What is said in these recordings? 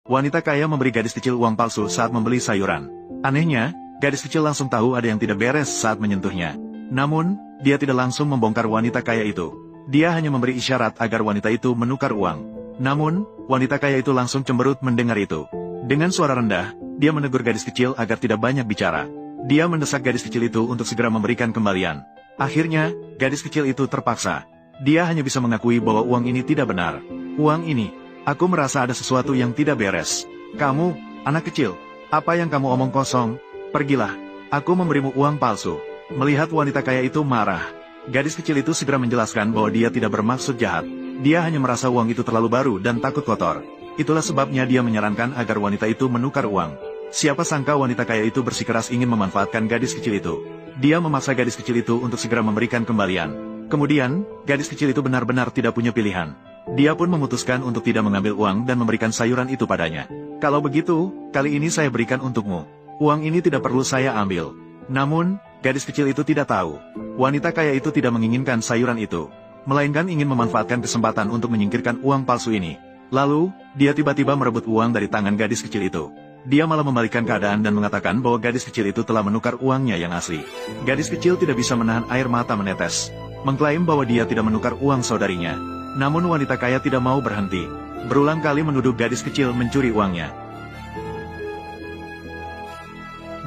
Wanita kaya memberi gadis kecil uang palsu saat membeli sayuran. Anehnya, gadis kecil langsung tahu ada yang tidak beres saat menyentuhnya. Namun, dia tidak langsung membongkar wanita kaya itu. Dia hanya memberi isyarat agar wanita itu menukar uang. Namun, wanita kaya itu langsung cemberut mendengar itu. Dengan suara rendah, dia menegur gadis kecil agar tidak banyak bicara. Dia mendesak gadis kecil itu untuk segera memberikan kembalian. Akhirnya, gadis kecil itu terpaksa. Dia hanya bisa mengakui bahwa uang ini tidak benar. Uang ini, aku merasa ada sesuatu yang tidak beres. Kamu, anak kecil, apa yang kamu omong kosong? Pergilah, aku memberimu uang palsu. Melihat wanita kaya itu marah, gadis kecil itu segera menjelaskan bahwa dia tidak bermaksud jahat. Dia hanya merasa uang itu terlalu baru dan takut kotor. Itulah sebabnya dia menyarankan agar wanita itu menukar uang. Siapa sangka wanita kaya itu bersikeras ingin memanfaatkan gadis kecil itu. Dia memaksa gadis kecil itu untuk segera memberikan kembalian. Kemudian, gadis kecil itu benar-benar tidak punya pilihan. Dia pun memutuskan untuk tidak mengambil uang dan memberikan sayuran itu padanya. Kalau begitu, kali ini saya berikan untukmu. Uang ini tidak perlu saya ambil. Namun, gadis kecil itu tidak tahu. Wanita kaya itu tidak menginginkan sayuran itu, melainkan ingin memanfaatkan kesempatan untuk menyingkirkan uang palsu ini. Lalu, dia tiba-tiba merebut uang dari tangan gadis kecil itu. Dia malah membalikkan keadaan dan mengatakan bahwa gadis kecil itu telah menukar uangnya yang asli. Gadis kecil tidak bisa menahan air mata menetes, mengklaim bahwa dia tidak menukar uang saudarinya. Namun wanita kaya tidak mau berhenti. Berulang kali menuduh gadis kecil mencuri uangnya.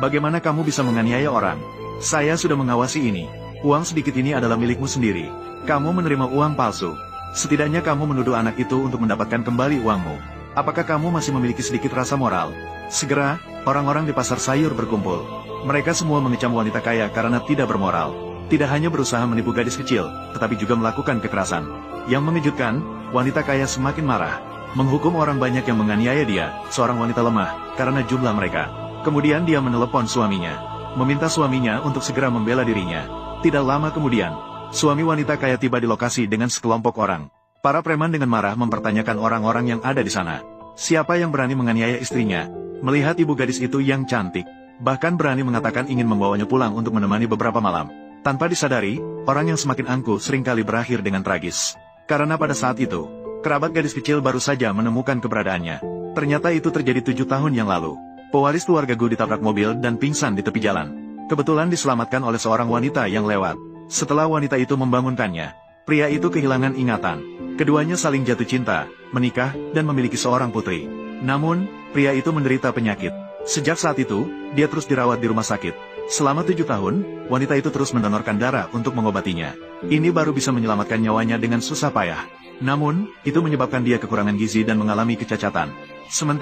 Bagaimana kamu bisa menganiaya orang? Saya sudah mengawasi ini. Uang sedikit ini adalah milikmu sendiri. Kamu menerima uang palsu. Setidaknya kamu menuduh anak itu untuk mendapatkan kembali uangmu. Apakah kamu masih memiliki sedikit rasa moral? Segera, orang-orang di pasar sayur berkumpul. Mereka semua mengecam wanita kaya karena tidak bermoral. Tidak hanya berusaha menipu gadis kecil, tetapi juga melakukan kekerasan. Yang mengejutkan, wanita kaya semakin marah. Menghukum orang banyak yang menganiaya dia, seorang wanita lemah, karena jumlah mereka. Kemudian dia menelepon suaminya, meminta suaminya untuk segera membela dirinya. Tidak lama kemudian, suami wanita kaya tiba di lokasi dengan sekelompok orang. Para preman dengan marah mempertanyakan orang-orang yang ada di sana. Siapa yang berani menganiaya istrinya? Melihat ibu gadis itu yang cantik, bahkan berani mengatakan ingin membawanya pulang untuk menemani beberapa malam. Tanpa disadari, orang yang semakin angkuh seringkali berakhir dengan tragis. Karena pada saat itu, kerabat gadis kecil baru saja menemukan keberadaannya. Ternyata itu terjadi 7 tahun yang lalu. Pewaris keluarga Gu ditabrak mobil dan pingsan di tepi jalan. Kebetulan diselamatkan oleh seorang wanita yang lewat. Setelah wanita itu membangunkannya, pria itu kehilangan ingatan. Keduanya saling jatuh cinta, menikah, dan memiliki seorang putri. Namun, pria itu menderita penyakit. Sejak saat itu, dia terus dirawat di rumah sakit. Selama 7 tahun, wanita itu terus mendonorkan darah untuk mengobatinya. Ini baru bisa menyelamatkan nyawanya dengan susah payah. Namun, itu menyebabkan dia kekurangan gizi dan mengalami kecacatan. Sementara